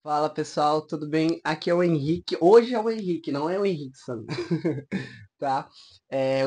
Fala pessoal, tudo bem? Aqui é o Henrique. Hoje é o Henrique, não é o Henrique, tá?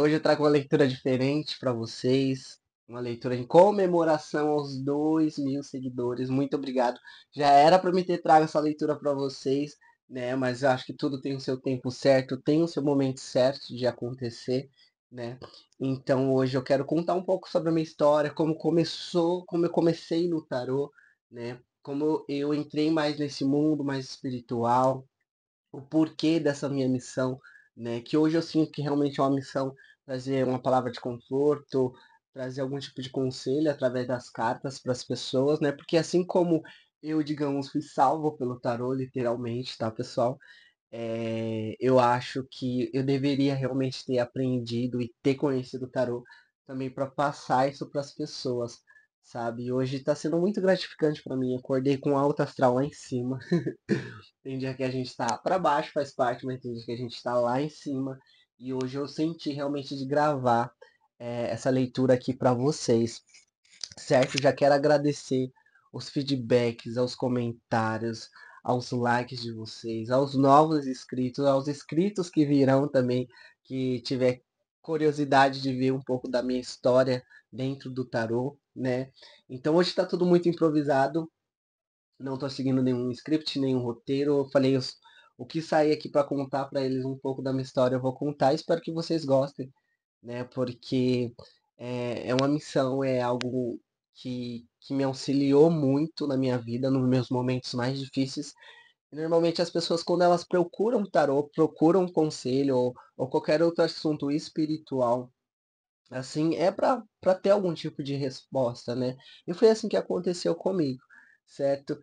Hoje eu trago uma leitura diferente para vocês, uma leitura em comemoração aos 2.000 seguidores. Muito obrigado. Já era para me ter trago essa leitura para vocês, né? Mas eu acho que tudo tem o seu tempo certo, tem o seu momento certo de acontecer, né? Então hoje eu quero contar um pouco sobre a minha história, como começou, como eu comecei no tarô, né? Como eu entrei mais nesse mundo mais espiritual, o porquê dessa minha missão, né? Que hoje eu sinto que realmente é uma missão trazer uma palavra de conforto, trazer algum tipo de conselho através das cartas para as pessoas, né? Porque assim como eu, digamos, fui salvo pelo tarô, literalmente, tá, pessoal? Eu acho que eu deveria realmente ter aprendido e ter conhecido o tarô também para passar isso para as pessoas, sabe? Hoje está sendo muito gratificante para mim. Acordei com alta astral lá em cima. Tem dia que a gente está para baixo, faz parte, mas tem dia que a gente está lá em cima. E hoje eu senti realmente de gravar essa leitura aqui para vocês, certo? Já quero agradecer os feedbacks, aos comentários, aos likes de vocês, aos novos inscritos, aos inscritos que virão também, que tiver curiosidade de ver um pouco da minha história dentro do tarô, né? Então hoje está tudo muito improvisado, não estou seguindo nenhum script, nenhum roteiro. Eu falei o que sair aqui para contar para eles um pouco da minha história, eu vou contar. Espero que vocês gostem, né? Porque é uma missão, é algo que me auxiliou muito na minha vida, nos meus momentos mais difíceis. E normalmente as pessoas, quando elas procuram tarô, procuram um conselho ou qualquer outro assunto espiritual, assim, é para ter algum tipo de resposta, né? E foi assim que aconteceu comigo, certo?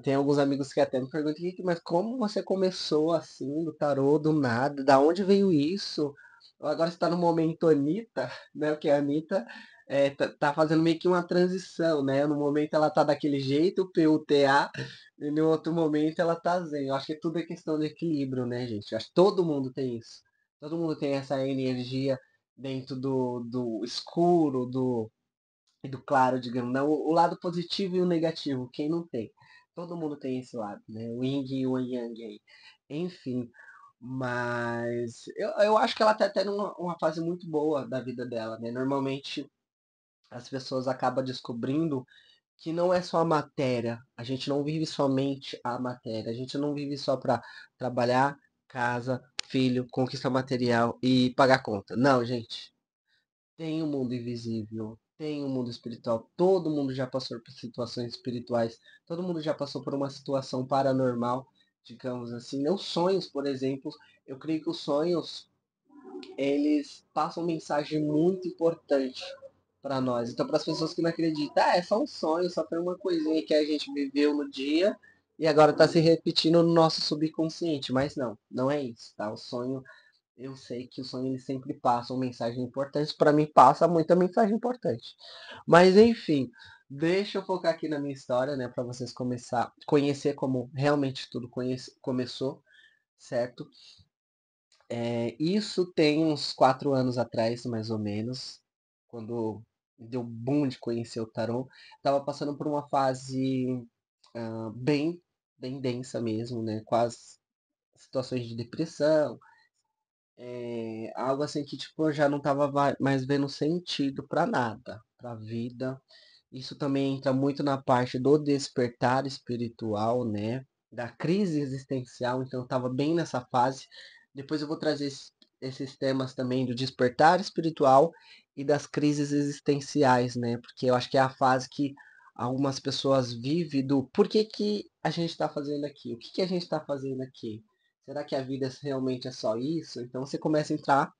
Tem alguns amigos que até me perguntam, "Henrique, mas como você começou assim, do tarô, do nada? Da onde veio isso? Agora você está no momento Anitta, né? Porque a Anitta tá fazendo meio que uma transição, né? No momento ela tá daquele jeito, PUTA, e no outro momento ela tá zen. Eu acho que tudo é questão de equilíbrio, né, gente? Eu acho que todo mundo tem isso. Todo mundo tem essa energia dentro do escuro, e do claro, digamos, né? O lado positivo e o negativo, quem não tem? Todo mundo tem esse lado, né? O yin e o yang aí. Enfim, mas eu acho que ela tá tendo uma fase muito boa da vida dela, né? Normalmente as pessoas acabam descobrindo que não é só a matéria. A gente não vive somente a matéria. A gente não vive só para trabalhar, casa, filho, conquista material e pagar conta. Não, gente. Tem o mundo invisível, tem o mundo espiritual. Todo mundo já passou por situações espirituais. Todo mundo já passou por uma situação paranormal, digamos assim. Né? Os sonhos, por exemplo, eu creio que os sonhos, eles passam mensagem muito importante para nós. Então, para as pessoas que não acreditam, é só um sonho, só foi uma coisinha que a gente viveu no dia e agora está se repetindo no nosso subconsciente. Mas não, não é isso, tá? O sonho, eu sei que o sonho ele sempre passa uma mensagem importante. Para mim, passa muita mensagem importante. Mas enfim, deixa eu focar aqui na minha história, né? Para vocês começar a conhecer como realmente tudo começou, certo? Isso tem uns 4 anos atrás, mais ou menos, quando deu boom de conhecer o tarô. Tava passando por uma fase bem, bem densa mesmo, né? Quase situações de depressão, algo assim que tipo eu já não tava mais vendo sentido para nada, para vida. Isso também entra muito na parte do despertar espiritual, né? Da crise existencial, então eu tava bem nessa fase. Depois eu vou trazer esses temas também do despertar espiritual e das crises existenciais, né? Porque eu acho que é a fase que algumas pessoas vivem do por que que a gente está fazendo aqui? O que que a gente está fazendo aqui? Será que a vida realmente é só isso? Então você começa a entrar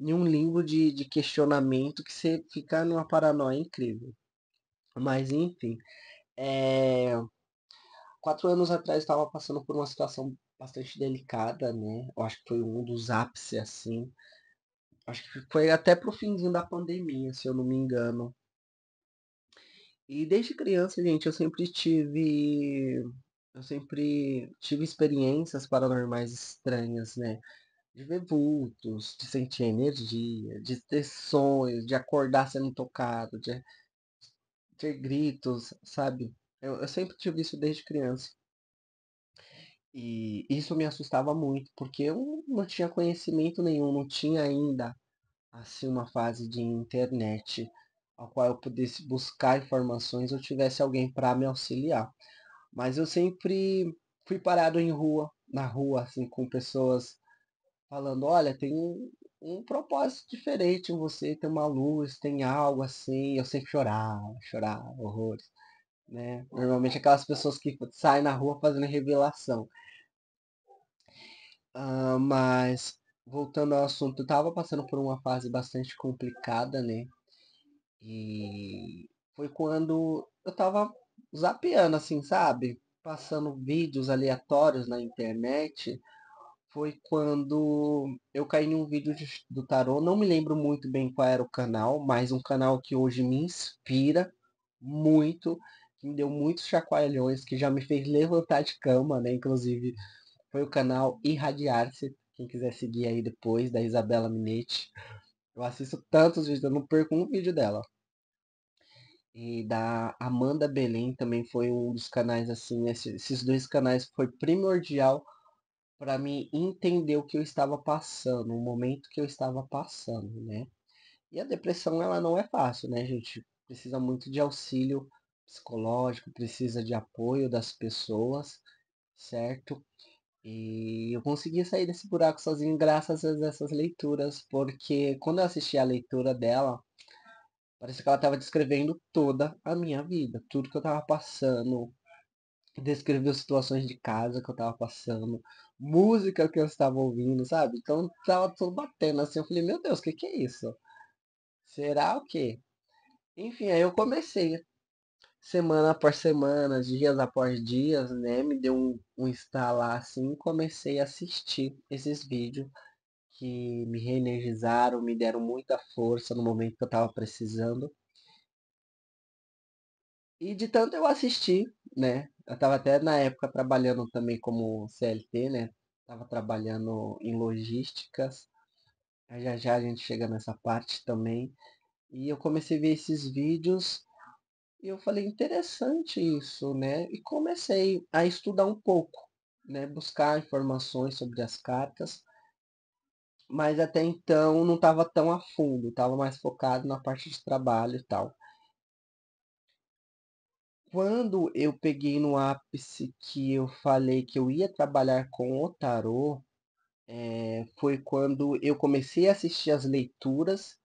em um limbo de questionamento que você fica numa paranoia incrível. Mas enfim, é, 4 anos atrás estava passando por uma situação bastante delicada, né? Eu acho que foi um dos ápices, assim. Acho que foi até pro finzinho da pandemia, se eu não me engano. E desde criança, gente, eu sempre tive experiências paranormais estranhas, né? De ver vultos, de sentir energia, de ter sonhos, de acordar sendo tocado, de ter gritos, sabe? Eu sempre tive isso desde criança. E isso me assustava muito, porque eu não tinha conhecimento nenhum, não tinha ainda assim uma fase de internet ao qual eu pudesse buscar informações ou tivesse alguém para me auxiliar. Mas eu sempre fui parado na rua, assim, com pessoas falando, olha, tem um propósito diferente em você, tem uma luz, tem algo assim. Eu sempre chorava, horrores, né? Normalmente aquelas pessoas que saem na rua fazendo revelação. Mas voltando ao assunto, eu tava passando por uma fase bastante complicada, né? E foi quando eu tava zapeando, assim, sabe? Passando vídeos aleatórios na internet. Foi quando eu caí em um vídeo do tarô. Não me lembro muito bem qual era o canal, mas um canal que hoje me inspira muito, que me deu muitos chacoalhões, que já me fez levantar de cama, né? Inclusive, foi o canal Irradiar-se. Quem quiser seguir aí depois, da Isabela Minetti. Eu assisto tantos vídeos, eu não perco um vídeo dela. E da Amanda Belém também foi um dos canais, assim, esses dois canais foi primordial para mim entender o que eu estava passando, o momento que eu estava passando, né? E a depressão, ela não é fácil, né, gente? Precisa muito de auxílio psicológico, precisa de apoio das pessoas, certo? E eu consegui sair desse buraco sozinho graças a essas leituras, porque quando eu assisti a leitura dela, parece que ela estava descrevendo toda a minha vida, tudo que eu estava passando, descreveu situações de casa que eu tava passando, música que eu estava ouvindo, sabe? Então tava tudo batendo assim. Eu falei, meu Deus, o que que é isso? Será o quê? Enfim, aí eu comecei, semana após semana, dias após dias, né? Me deu um instalar assim, comecei a assistir esses vídeos que me reenergizaram, me deram muita força no momento que eu tava precisando. E de tanto eu assistir, né? Eu tava até na época trabalhando também como CLT, né? Tava trabalhando em logísticas. Aí já já a gente chega nessa parte também. E eu comecei a ver esses vídeos e eu falei, interessante isso, né? E comecei a estudar um pouco, né? Buscar informações sobre as cartas. Mas até então não estava tão a fundo, estava mais focado na parte de trabalho e tal. Quando eu peguei no ápice que eu falei que eu ia trabalhar com o tarô, foi quando eu comecei a assistir as leituras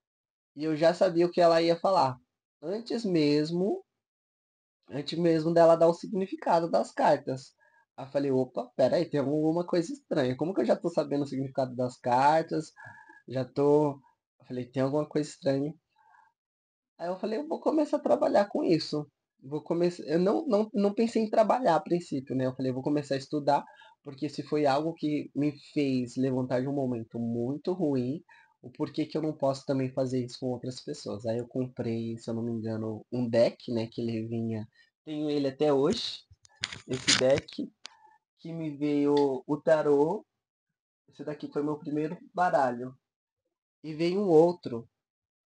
e eu já sabia o que ela ia falar. Antes mesmo, antes mesmo dela dar o significado das cartas. Aí eu falei, opa, peraí, tem alguma coisa estranha. Como que eu já tô sabendo o significado das cartas? Já tô. Eu falei, tem alguma coisa estranha. Aí eu falei, eu vou começar a trabalhar com isso. Vou começar. Eu não pensei em trabalhar a princípio, né? Eu falei, eu vou começar a estudar, porque se foi algo que me fez levantar de um momento muito ruim, o porquê que eu não posso também fazer isso com outras pessoas. Aí eu comprei, se eu não me engano, um deck, né? Que ele vinha. Tenho ele até hoje, esse deck, que me veio o tarô. Esse daqui foi meu primeiro baralho. E veio um outro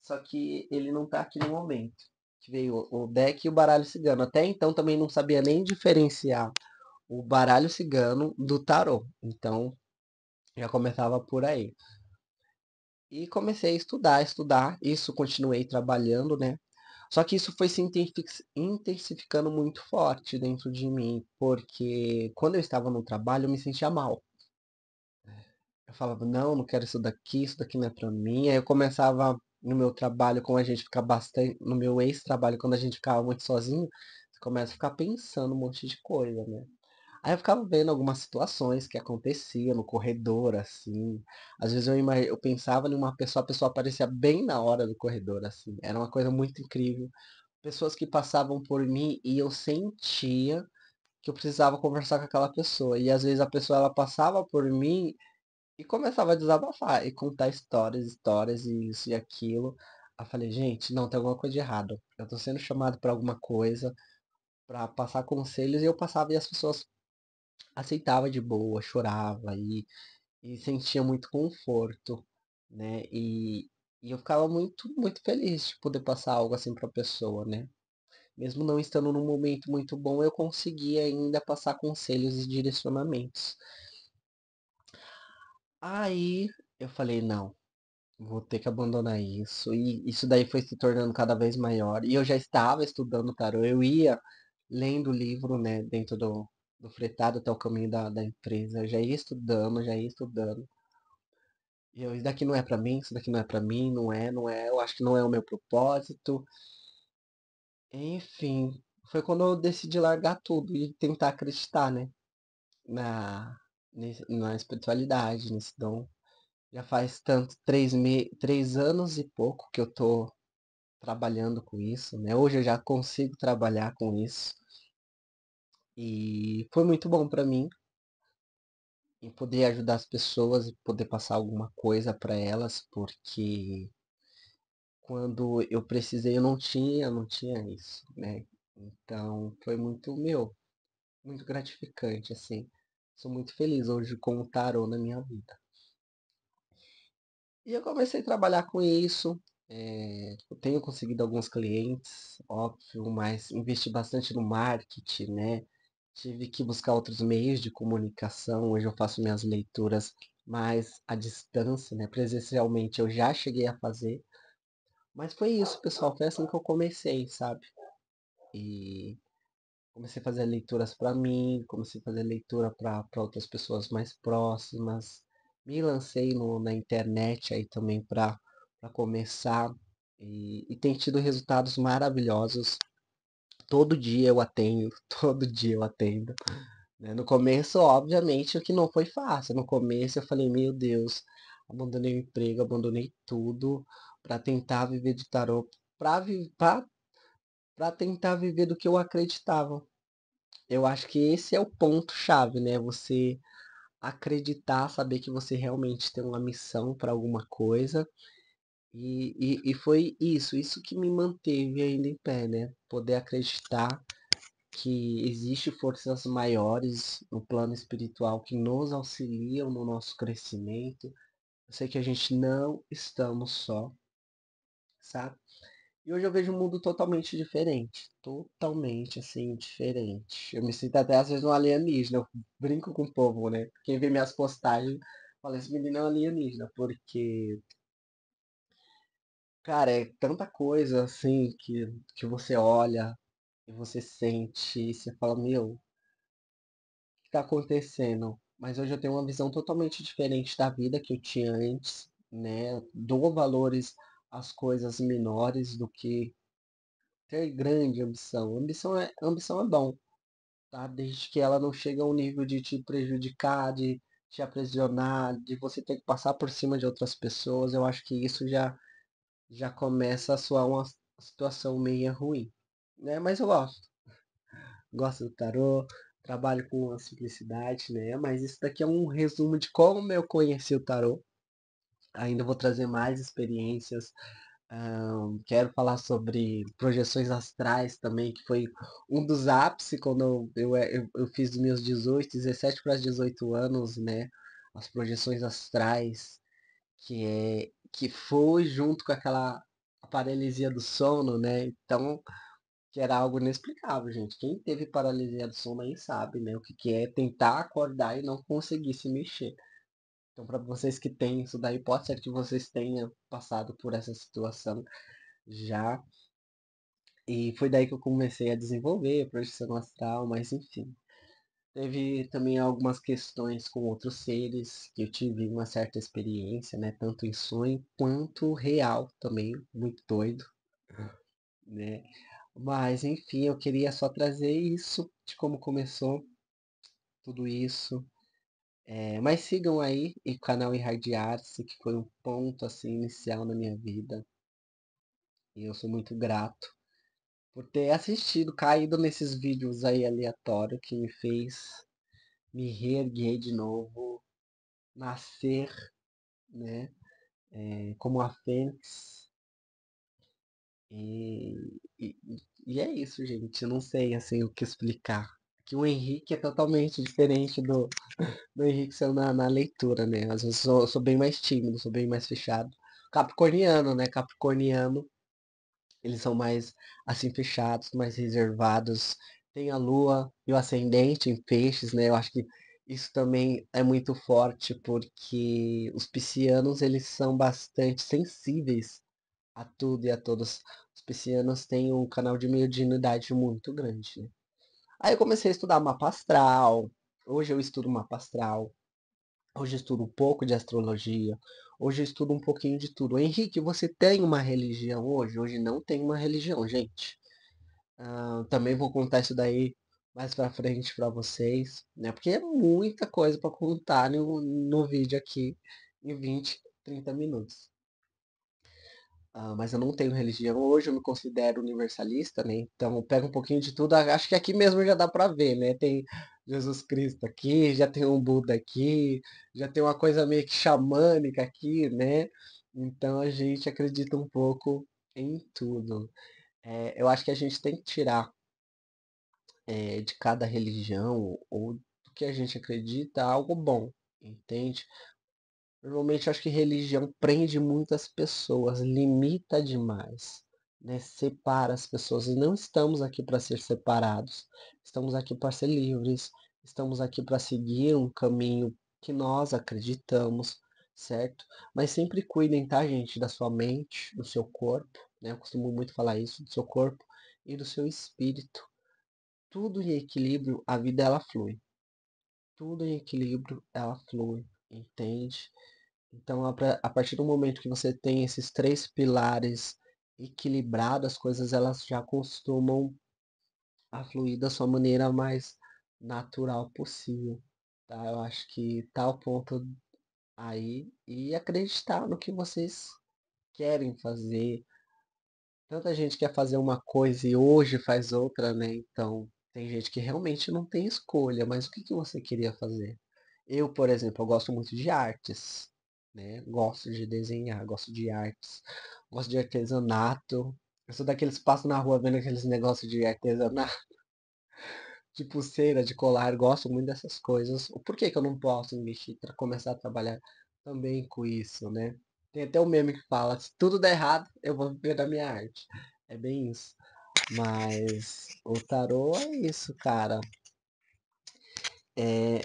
só que ele não tá aqui no momento. Que veio o deck e o baralho cigano. Até então também não sabia nem diferenciar o baralho cigano do tarô. Então já começava por aí. E comecei a estudar. Isso continuei trabalhando, né? Só que isso foi se intensificando muito forte dentro de mim, porque quando eu estava no trabalho eu me sentia mal. Eu falava, não, não quero isso daqui não é pra mim. Aí eu começava no meu trabalho, como a gente fica bastante, no meu ex-trabalho, quando a gente ficava muito sozinho, você começa a ficar pensando um monte de coisa, né? Aí eu ficava vendo algumas situações que aconteciam no corredor, assim. Às vezes eu pensava em uma pessoa, a pessoa aparecia bem na hora do corredor, assim. Era uma coisa muito incrível. Pessoas que passavam por mim e eu sentia que eu precisava conversar com aquela pessoa. E às vezes a pessoa ela passava por mim e começava a desabafar e contar histórias e isso e aquilo. Aí eu falei, gente, não, tem alguma coisa de errado. Eu tô sendo chamado para alguma coisa, para passar conselhos, e eu passava e as pessoas aceitavam de boa, chorava e sentia muito conforto, né? E eu ficava muito feliz de poder passar algo assim pra pessoa, né? mesmo não estando num momento muito bom, eu consegui ainda passar conselhos e direcionamentos. Aí eu falei, não, vou ter que abandonar isso. E isso daí foi se tornando cada vez maior. E eu já estava estudando tarô, eu ia lendo o livro, né, dentro do fretado até o caminho da empresa. Eu já ia estudando, já ia estudando. E eu, isso daqui não é pra mim, isso daqui não é pra mim, não é, eu acho que não é o meu propósito. Enfim, foi quando eu decidi largar tudo e tentar acreditar, né, na, na espiritualidade, nesse dom. Já faz tanto, 3 anos e pouco que eu tô trabalhando com isso, né? Hoje eu já consigo trabalhar com isso. E foi muito bom pra mim em poder ajudar as pessoas e poder passar alguma coisa pra elas, porque quando eu precisei eu não tinha isso, né? Então foi muito muito gratificante, assim. Sou muito feliz hoje com o tarô na minha vida. E eu comecei a trabalhar com isso. Eu tenho conseguido alguns clientes, óbvio, mas investi bastante no marketing, né? Tive que buscar outros meios de comunicação. Hoje eu faço minhas leituras mais à distância, né? Presencialmente eu já cheguei a fazer. Mas foi isso, pessoal. Foi assim que eu comecei, sabe? E comecei a fazer leituras para mim, comecei a fazer leitura para outras pessoas mais próximas. Me lancei na internet aí também para começar e tem tido resultados maravilhosos. Todo dia eu atendo, todo dia eu atendo, né? No começo, obviamente, o que não foi fácil. No começo eu falei, meu Deus, abandonei o emprego, abandonei tudo para tentar viver de tarô, para tentar viver do que eu acreditava. Eu acho que esse é o ponto chave, né? Você acreditar, saber que você realmente tem uma missão para alguma coisa. E foi isso que me manteve ainda em pé, né? Poder acreditar que existe forças maiores no plano espiritual que nos auxiliam no nosso crescimento. Eu sei que a gente não estamos só, sabe? E hoje eu vejo um mundo totalmente diferente. Totalmente, assim, diferente. Eu me sinto até às vezes um alienígena. Eu brinco com o povo, né? Quem vê minhas postagens fala, esse menino é um alienígena. Porque, cara, é tanta coisa, assim, que você olha e você sente e você fala, meu, o que tá acontecendo? Mas hoje eu tenho uma visão totalmente diferente da vida que eu tinha antes, né? Dou valores às coisas menores do que ter grande ambição. Ambição é bom, tá? Desde que ela não chegue ao nível de te prejudicar, de te aprisionar, de você ter que passar por cima de outras pessoas. Eu acho que isso já começa a soar uma situação meio ruim, né? Mas eu gosto do tarô, trabalho com a simplicidade, né? Mas isso daqui é um resumo de como eu conheci o tarô. Ainda vou trazer mais experiências. Quero falar sobre projeções astrais também, que foi um dos ápices quando eu fiz os meus 18, 17 para 18 anos, né? As projeções astrais, que foi junto com aquela paralisia do sono, né? Então, que era algo inexplicável, gente. Quem teve paralisia do sono aí sabe, né? O que é tentar acordar e não conseguir se mexer. Então, para vocês que têm isso daí, pode ser que vocês tenham passado por essa situação já. E foi daí que eu comecei a desenvolver a projeção astral, mas enfim. Teve também algumas questões com outros seres que eu tive uma certa experiência, né? Tanto em sonho quanto real também, muito doido, né? Mas enfim, eu queria só trazer isso de como começou tudo isso. Mas sigam aí o canal Hard Arts, que foi um ponto assim inicial na minha vida. E eu sou muito grato por ter assistido, caído nesses vídeos aí aleatórios que me fez me reerguer de novo, nascer, né, como a Fênix. E, e é isso, gente. Eu não sei assim o que explicar. Que o Henrique é totalmente diferente do Henrique seu na leitura, né? Às vezes eu sou bem mais tímido, sou bem mais fechado. Capricorniano, né? Capricorniano Eles são mais assim fechados, mais reservados. Tem a lua e o ascendente em peixes, né? Eu acho que isso também é muito forte porque os piscianos eles são bastante sensíveis a tudo e a todos. Os piscianos têm um canal de mediunidade muito grande, né? Aí eu comecei a estudar mapa astral. Hoje eu estudo mapa astral. Hoje eu estudo um pouco de astrologia. Hoje eu estudo um pouquinho de tudo. Henrique, você tem uma religião hoje? Hoje não tem uma religião, gente. Também vou contar isso daí mais pra frente pra vocês, né? Porque é muita coisa pra contar no vídeo aqui em 20, 30 minutos. Mas eu não tenho religião. Hoje eu me considero universalista, né? Então eu pego um pouquinho de tudo. Acho que aqui mesmo já dá pra ver, né? Tem Jesus Cristo aqui, já tem um Buda aqui, já tem uma coisa meio que xamânica aqui, né? Então a gente acredita um pouco em tudo. Eu acho que a gente tem que tirar de cada religião ou do que a gente acredita algo bom, entende? Normalmente eu acho que religião prende muitas pessoas, limita demais, né? Separa as pessoas. E não estamos aqui para ser separados. Estamos aqui para ser livres. Estamos aqui para seguir um caminho que nós acreditamos, certo? Mas sempre cuidem, tá, gente, da sua mente, do seu corpo, né? Eu costumo muito falar isso, do seu corpo e do seu espírito. Tudo em equilíbrio, a vida ela flui. Tudo em equilíbrio, ela flui, entende? Então, a partir do momento que você tem esses três pilares equilibrados, as coisas elas já costumam a fluir da sua maneira mais natural possível, tá? Eu acho que tal ponto aí e acreditar no que vocês querem fazer. Tanta gente quer fazer uma coisa e hoje faz outra, né? Então, tem gente que realmente não tem escolha, mas o que que você queria fazer? Eu, por exemplo, eu gosto muito de artes, né? Gosto de desenhar, gosto de artes, gosto de artesanato. Eu sou daqueles que passam na rua vendo aqueles negócios de artesanato, de pulseira, de colar, gosto muito dessas coisas. Por que que eu não posso investir para começar a trabalhar também com isso, né? Tem até um meme que fala, se tudo der errado, eu vou viver da minha arte. É bem isso. Mas o tarô é isso, cara.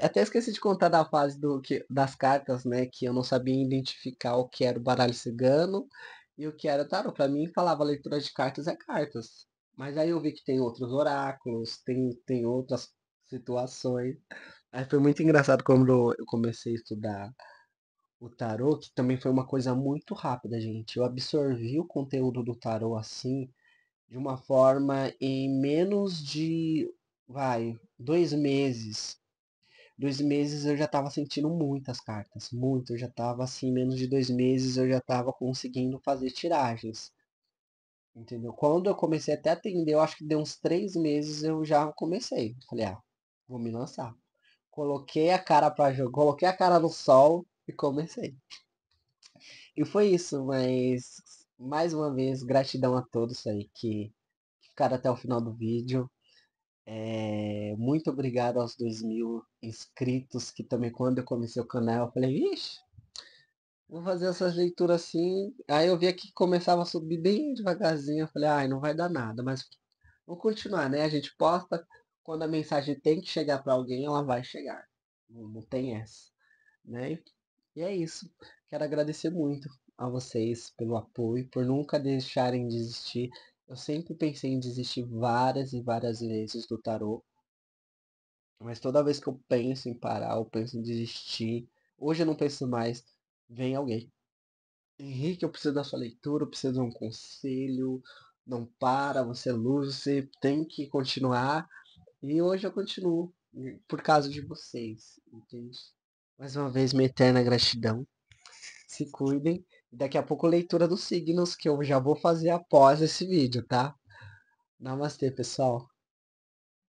Até esqueci de contar da fase das cartas, né? Que eu não sabia identificar o que era o baralho cigano e o que era tarô. Pra mim, falava leitura de cartas é cartas. Mas aí eu vi que tem outros oráculos, tem outras situações. Aí foi muito engraçado quando eu comecei a estudar o tarô, que também foi uma coisa muito rápida, gente. Eu absorvi o conteúdo do tarô assim, de uma forma em menos de, vai, 2 meses. 2 meses eu já estava sentindo muitas cartas, muito. Eu já estava assim, menos de 2 meses eu já estava conseguindo fazer tiragens, entendeu? Quando eu comecei até a atender, eu acho que deu uns 3 meses eu já comecei. Falei, vou me lançar. Coloquei a cara para jogo, coloquei a cara no sol e comecei. E foi isso, mas mais uma vez, gratidão a todos aí que ficaram até o final do vídeo. Muito obrigado aos 2.000 inscritos, que também quando eu comecei o canal, eu falei, vixe, vou fazer essas leituras assim. Aí eu vi que começava a subir bem devagarzinho, eu falei, ai, não vai dar nada, mas vou continuar, né? A gente posta, quando a mensagem tem que chegar para alguém, ela vai chegar. Não tem essa, né? E é isso. Quero agradecer muito a vocês pelo apoio, por nunca deixarem de desistir. Eu sempre pensei em desistir várias e várias vezes do tarô. Mas toda vez que eu penso em parar, eu penso em desistir. Hoje eu não penso mais. Vem alguém. Henrique, eu preciso da sua leitura, eu preciso de um conselho. Não para, você é luz, você tem que continuar. E hoje eu continuo por causa de vocês, entende? Mais uma vez, minha eterna gratidão. Se cuidem. Daqui a pouco leitura dos signos que eu já vou fazer após esse vídeo, tá? Namastê, pessoal.